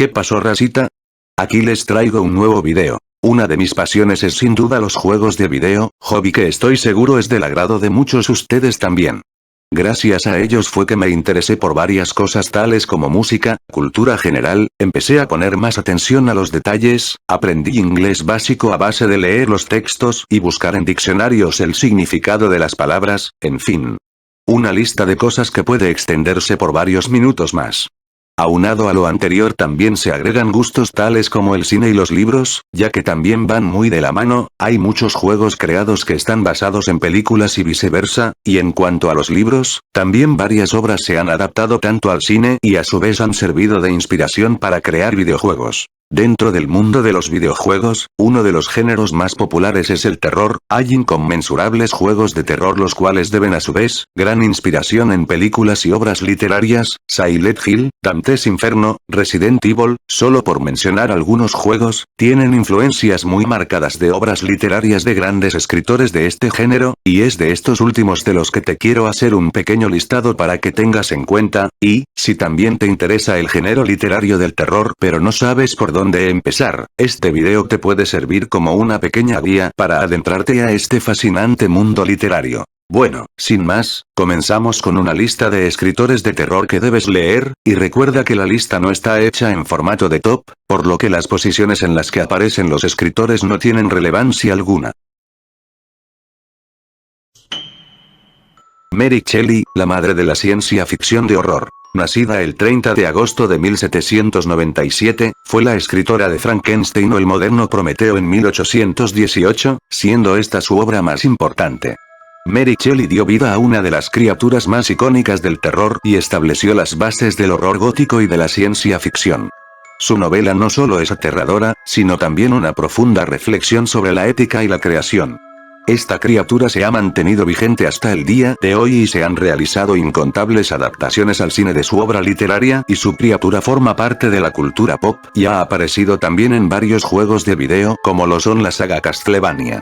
¿Qué pasó, racita? Aquí les traigo un nuevo video. Una de mis pasiones es sin duda los juegos de video, hobby que estoy seguro es del agrado de muchos ustedes también. Gracias a ellos fue que me interesé por varias cosas tales como música, cultura general, empecé a poner más atención a los detalles, aprendí inglés básico a base de leer los textos y buscar en diccionarios el significado de las palabras, en fin. Una lista de cosas que puede extenderse por varios minutos más. Aunado a lo anterior también se agregan gustos tales como el cine y los libros, ya que también van muy de la mano, hay muchos juegos creados que están basados en películas y viceversa, y en cuanto a los libros, también varias obras se han adaptado tanto al cine y a su vez han servido de inspiración para crear videojuegos. Dentro del mundo de los videojuegos, uno de los géneros más populares es el terror, hay inconmensurables juegos de terror los cuales deben a su vez, gran inspiración en películas y obras literarias, Silent Hill, Dante's Inferno, Resident Evil, solo por mencionar algunos juegos, tienen influencias muy marcadas de obras literarias de grandes escritores de este género, y es de estos últimos de los que te quiero hacer un pequeño listado para que tengas en cuenta, y, si también te interesa el género literario del terror pero no sabes por dónde empezar, este video te puede servir como una pequeña guía para adentrarte a este fascinante mundo literario. Bueno, sin más, comenzamos con una lista de escritores de terror que debes leer, y recuerda que la lista no está hecha en formato de top, por lo que las posiciones en las que aparecen los escritores no tienen relevancia alguna. Mary Shelley, la madre de la ciencia ficción de horror. Nacida el 30 de agosto de 1797, fue la escritora de Frankenstein o el moderno Prometeo en 1818, siendo esta su obra más importante. Mary Shelley dio vida a una de las criaturas más icónicas del terror y estableció las bases del horror gótico y de la ciencia ficción. Su novela no solo es aterradora, sino también una profunda reflexión sobre la ética y la creación. Esta criatura se ha mantenido vigente hasta el día de hoy y se han realizado incontables adaptaciones al cine de su obra literaria y su criatura forma parte de la cultura pop y ha aparecido también en varios juegos de video como lo son la saga Castlevania.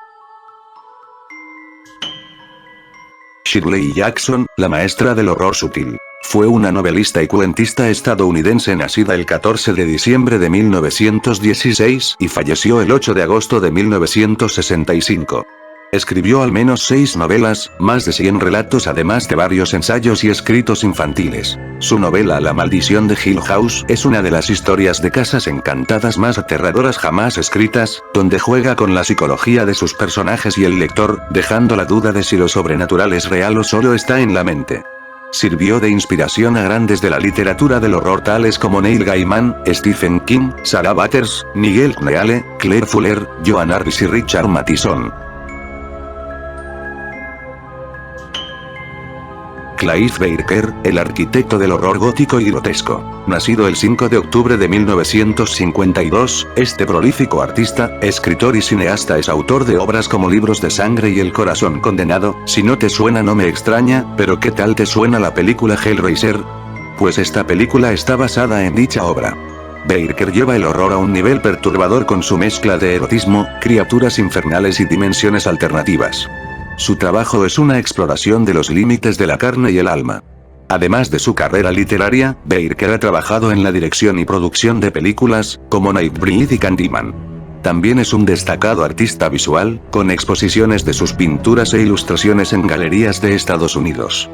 Shirley Jackson, la maestra del horror sutil. Fue una novelista y cuentista estadounidense nacida el 14 de diciembre de 1916 y falleció el 8 de agosto de 1965. Escribió al menos 6 novelas, más de 100 relatos además de varios ensayos y escritos infantiles. Su novela La maldición de Hill House es una de las historias de casas encantadas más aterradoras jamás escritas, donde juega con la psicología de sus personajes y el lector, dejando la duda de si lo sobrenatural es real o solo está en la mente. Sirvió de inspiración a grandes de la literatura del horror tales como Neil Gaiman, Stephen King, Sarah Batters, Miguel Kneale, Claire Fuller, Joan Harris y Richard Matheson. Clive Barker, el arquitecto del horror gótico y grotesco. Nacido el 5 de octubre de 1952, este prolífico artista, escritor y cineasta es autor de obras como Libros de Sangre y El Corazón Condenado. Si no te suena no me extraña, pero ¿qué tal te suena la película Hellraiser? Pues esta película está basada en dicha obra. Barker lleva el horror a un nivel perturbador con su mezcla de erotismo, criaturas infernales y dimensiones alternativas. Su trabajo es una exploración de los límites de la carne y el alma. Además de su carrera literaria, Barker ha trabajado en la dirección y producción de películas, como Nightbreed y Candyman. También es un destacado artista visual, con exposiciones de sus pinturas e ilustraciones en galerías de Estados Unidos.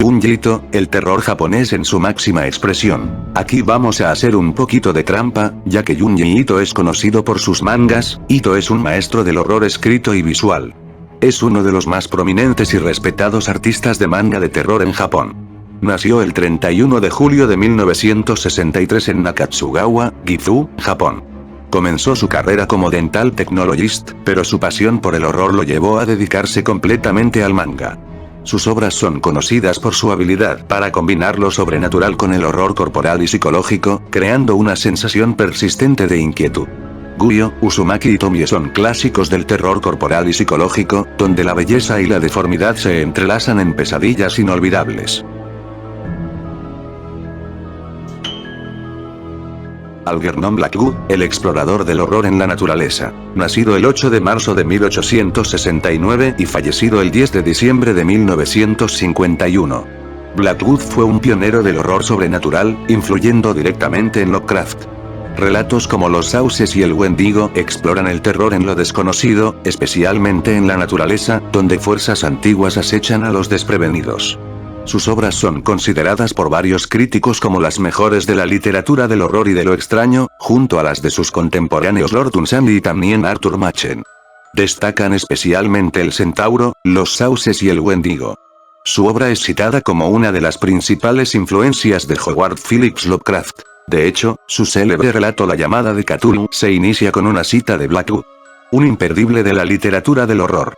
Junji Ito, el terror japonés en su máxima expresión. Aquí vamos a hacer un poquito de trampa, ya que Junji Ito es conocido por sus mangas. Ito es un maestro del horror escrito y visual. Es uno de los más prominentes y respetados artistas de manga de terror en Japón. Nació el 31 de julio de 1963 en Nakatsugawa, Gifu, Japón. Comenzó su carrera como dental technologist, pero su pasión por el horror lo llevó a dedicarse completamente al manga. Sus obras son conocidas por su habilidad para combinar lo sobrenatural con el horror corporal y psicológico, creando una sensación persistente de inquietud. Guyo, Uzumaki y Tomie son clásicos del terror corporal y psicológico, donde la belleza y la deformidad se entrelazan en pesadillas inolvidables. Algernon Blackwood, el explorador del horror en la naturaleza. Nacido el 8 de marzo de 1869 y fallecido el 10 de diciembre de 1951. Blackwood fue un pionero del horror sobrenatural, influyendo directamente en Lovecraft. Relatos como Los Sauces y El Wendigo exploran el terror en lo desconocido, especialmente en la naturaleza, donde fuerzas antiguas acechan a los desprevenidos. Sus obras son consideradas por varios críticos como las mejores de la literatura del horror y de lo extraño, junto a las de sus contemporáneos Lord Dunsany y también Arthur Machen. Destacan especialmente El Centauro, Los Sauces y El Wendigo. Su obra es citada como una de las principales influencias de Howard Phillips Lovecraft. De hecho, su célebre relato La llamada de Cthulhu se inicia con una cita de Blackwood. Un imperdible de la literatura del horror.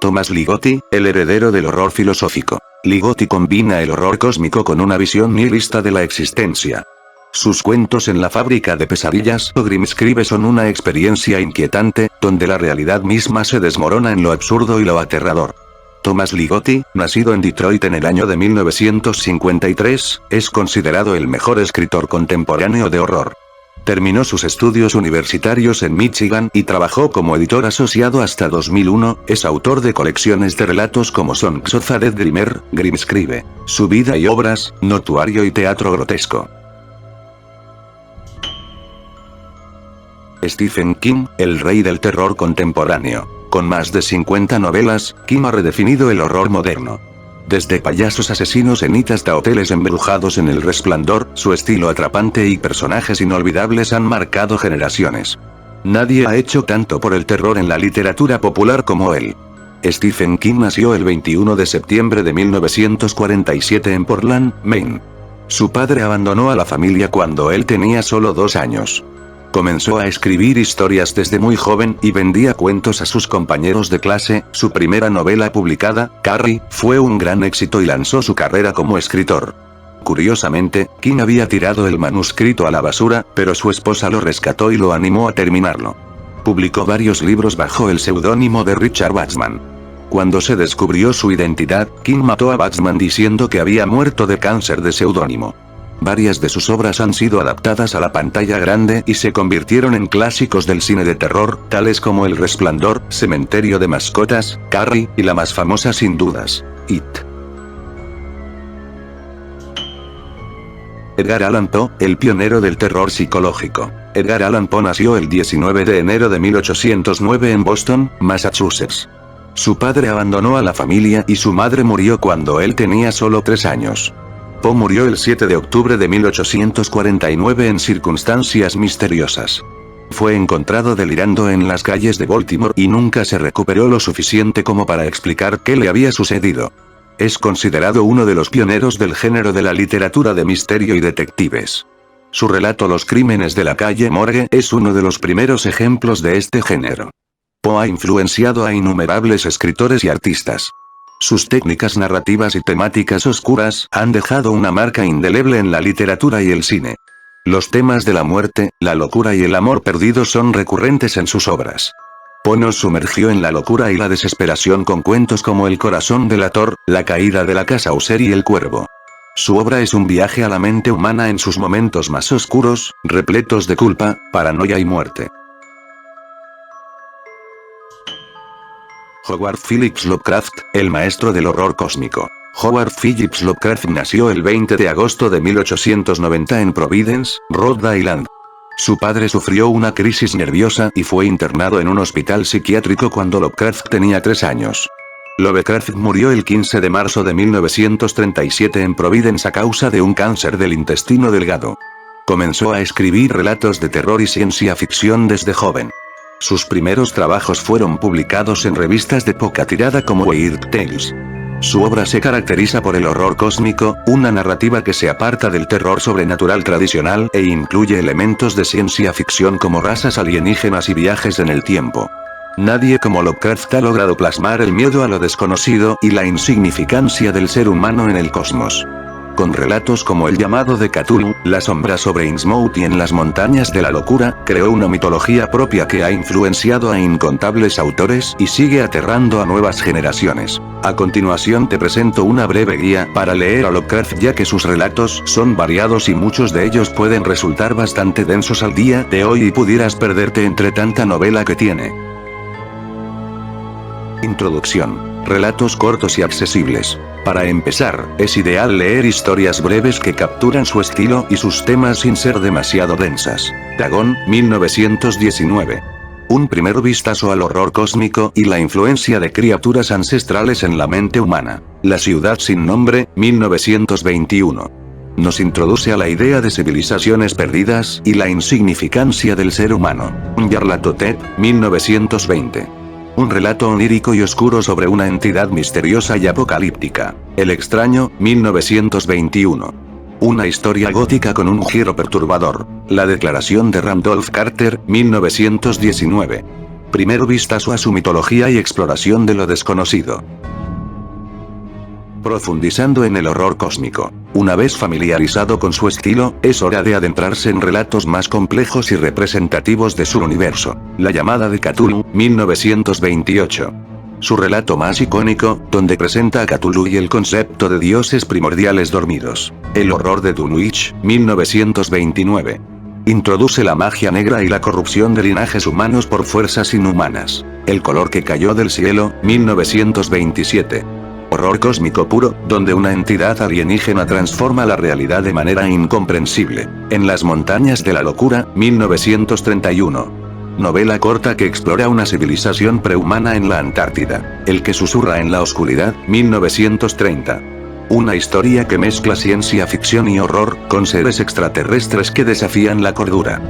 Thomas Ligotti, el heredero del horror filosófico. Ligotti combina el horror cósmico con una visión nihilista de la existencia. Sus cuentos En la fábrica de pesadillas o Grimscribe son una experiencia inquietante, donde la realidad misma se desmorona en lo absurdo y lo aterrador. Thomas Ligotti, nacido en Detroit en el año de 1953, es considerado el mejor escritor contemporáneo de horror. Terminó sus estudios universitarios en Michigan y trabajó como editor asociado hasta 2001, es autor de colecciones de relatos como Songs of a Dead Dreamer, Grimscribe, Su vida y obras, Notuario y Teatro grotesco. Stephen King, el rey del terror contemporáneo. Con más de 50 novelas, King ha redefinido el horror moderno. Desde payasos asesinos en It hasta hoteles embrujados en El Resplandor, su estilo atrapante y personajes inolvidables han marcado generaciones. Nadie ha hecho tanto por el terror en la literatura popular como él. Stephen King nació el 21 de septiembre de 1947 en Portland, Maine. Su padre abandonó a la familia cuando él tenía solo 2 años. Comenzó a escribir historias desde muy joven y vendía cuentos a sus compañeros de clase. Su primera novela publicada, Carrie, fue un gran éxito y lanzó su carrera como escritor. Curiosamente, King había tirado el manuscrito a la basura, pero su esposa lo rescató y lo animó a terminarlo. Publicó varios libros bajo el seudónimo de Richard Bachman. Cuando se descubrió su identidad, King mató a Bachman diciendo que había muerto de cáncer de seudónimo. Varias de sus obras han sido adaptadas a la pantalla grande y se convirtieron en clásicos del cine de terror, tales como El Resplandor, Cementerio de Mascotas, Carrie, y la más famosa sin dudas, It. Edgar Allan Poe, el pionero del terror psicológico. Edgar Allan Poe nació el 19 de enero de 1809 en Boston, Massachusetts. Su padre abandonó a la familia y su madre murió cuando él tenía solo 3 años. Poe murió el 7 de octubre de 1849 en circunstancias misteriosas. Fue encontrado delirando en las calles de Baltimore y nunca se recuperó lo suficiente como para explicar qué le había sucedido. Es considerado uno de los pioneros del género de la literatura de misterio y detectives. Su relato Los crímenes de la calle Morgue es uno de los primeros ejemplos de este género. Poe ha influenciado a innumerables escritores y artistas. Sus técnicas narrativas y temáticas oscuras han dejado una marca indeleble en la literatura y el cine. Los temas de la muerte, la locura y el amor perdido son recurrentes en sus obras. Poe nos sumergió en la locura y la desesperación con cuentos como El corazón delator, La caída de la casa User y El cuervo. Su obra es un viaje a la mente humana en sus momentos más oscuros, repletos de culpa, paranoia y muerte. Howard Phillips Lovecraft, el maestro del horror cósmico. Howard Phillips Lovecraft nació el 20 de agosto de 1890 en Providence, Rhode Island. Su padre sufrió una crisis nerviosa y fue internado en un hospital psiquiátrico cuando Lovecraft tenía 3 años. Lovecraft murió el 15 de marzo de 1937 en Providence a causa de un cáncer del intestino delgado. Comenzó a escribir relatos de terror y ciencia ficción desde joven. Sus primeros trabajos fueron publicados en revistas de poca tirada como Weird Tales. Su obra se caracteriza por el horror cósmico, una narrativa que se aparta del terror sobrenatural tradicional e incluye elementos de ciencia ficción como razas alienígenas y viajes en el tiempo. Nadie como Lovecraft ha logrado plasmar el miedo a lo desconocido y la insignificancia del ser humano en el cosmos. Con relatos como El llamado de Cthulhu, La sombra sobre Innsmouth y En las montañas de la locura, creó una mitología propia que ha influenciado a incontables autores y sigue aterrando a nuevas generaciones. A continuación te presento una breve guía para leer a Lovecraft, ya que sus relatos son variados y muchos de ellos pueden resultar bastante densos al día de hoy y pudieras perderte entre tanta novela que tiene. Introducción. Relatos cortos y accesibles. Para empezar, es ideal leer historias breves que capturan su estilo y sus temas sin ser demasiado densas. Dagon, 1919. Un primer vistazo al horror cósmico y la influencia de criaturas ancestrales en la mente humana. La ciudad sin nombre, 1921. Nos introduce a la idea de civilizaciones perdidas y la insignificancia del ser humano. Nyarlathotep, 1920. Un relato onírico y oscuro sobre una entidad misteriosa y apocalíptica. El extraño, 1921. Una historia gótica con un giro perturbador. La declaración de Randolph Carter, 1919. Primer vistazo a su mitología y exploración de lo desconocido. Profundizando en el horror cósmico. Una vez familiarizado con su estilo, es hora de adentrarse en relatos más complejos y representativos de su universo. La llamada de Cthulhu, 1928. Su relato más icónico, donde presenta a Cthulhu y el concepto de dioses primordiales dormidos. El horror de Dunwich, 1929. Introduce la magia negra y la corrupción de linajes humanos por fuerzas inhumanas. El color que cayó del cielo, 1927. Horror cósmico puro, donde una entidad alienígena transforma la realidad de manera incomprensible. En las montañas de la locura, 1931. Novela corta que explora una civilización prehumana en la Antártida. El que susurra en la oscuridad, 1930. Una historia que mezcla ciencia ficción y horror, con seres extraterrestres que desafían la cordura.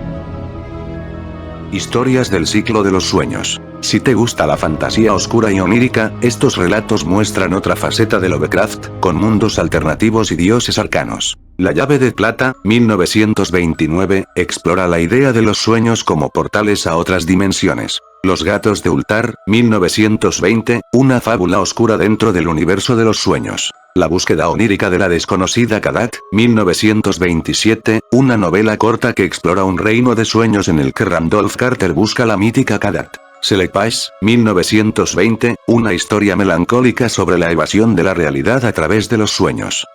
Historias del ciclo de los sueños. Si te gusta la fantasía oscura y onírica, estos relatos muestran otra faceta de Lovecraft, con mundos alternativos y dioses arcanos. La llave de plata, 1929, explora la idea de los sueños como portales a otras dimensiones. Los gatos de Ultar, 1920, una fábula oscura dentro del universo de los sueños. La búsqueda onírica de la desconocida Kadat, 1927, una novela corta que explora un reino de sueños en el que Randolph Carter busca la mítica Kadat. Selecpage, 1920, una historia melancólica sobre la evasión de la realidad a través de los sueños.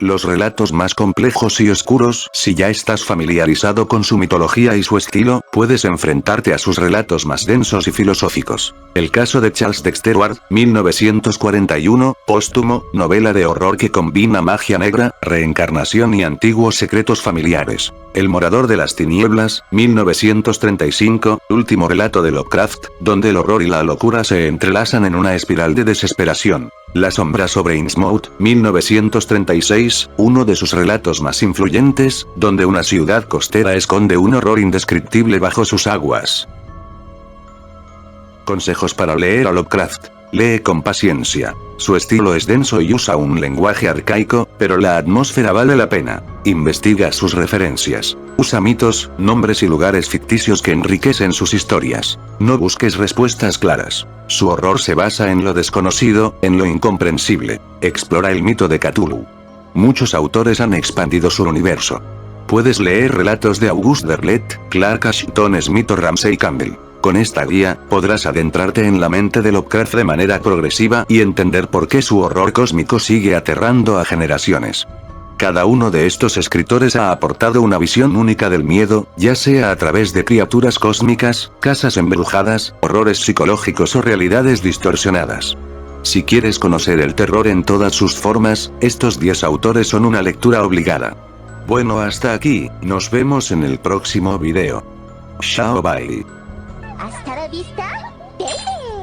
Los relatos más complejos y oscuros. Si ya estás familiarizado con su mitología y su estilo, puedes enfrentarte a sus relatos más densos y filosóficos. El caso de Charles Dexter Ward, 1941, póstumo, novela de horror que combina magia negra, reencarnación y antiguos secretos familiares. El morador de las tinieblas, 1935, último relato de Lovecraft, donde el horror y la locura se entrelazan en una espiral de desesperación. La sombra sobre Innsmouth, 1936, uno de sus relatos más influyentes, donde una ciudad costera esconde un horror indescriptible bajo sus aguas. Consejos para leer a Lovecraft. Lee con paciencia. Su estilo es denso y usa un lenguaje arcaico, pero la atmósfera vale la pena. Investiga sus referencias. Usa mitos, nombres y lugares ficticios que enriquecen sus historias. No busques respuestas claras. Su horror se basa en lo desconocido, en lo incomprensible. Explora el mito de Cthulhu. Muchos autores han expandido su universo. Puedes leer relatos de Auguste Verlet, Clark Ashton Smith o Ramsey Campbell. Con esta guía, podrás adentrarte en la mente de Lovecraft de manera progresiva y entender por qué su horror cósmico sigue aterrando a generaciones. Cada uno de estos escritores ha aportado una visión única del miedo, ya sea a través de criaturas cósmicas, casas embrujadas, horrores psicológicos o realidades distorsionadas. Si quieres conocer el terror en todas sus formas, estos 10 autores son una lectura obligada. Bueno, hasta aquí, nos vemos en el próximo video. Chao, bye. Hasta la vista, baby.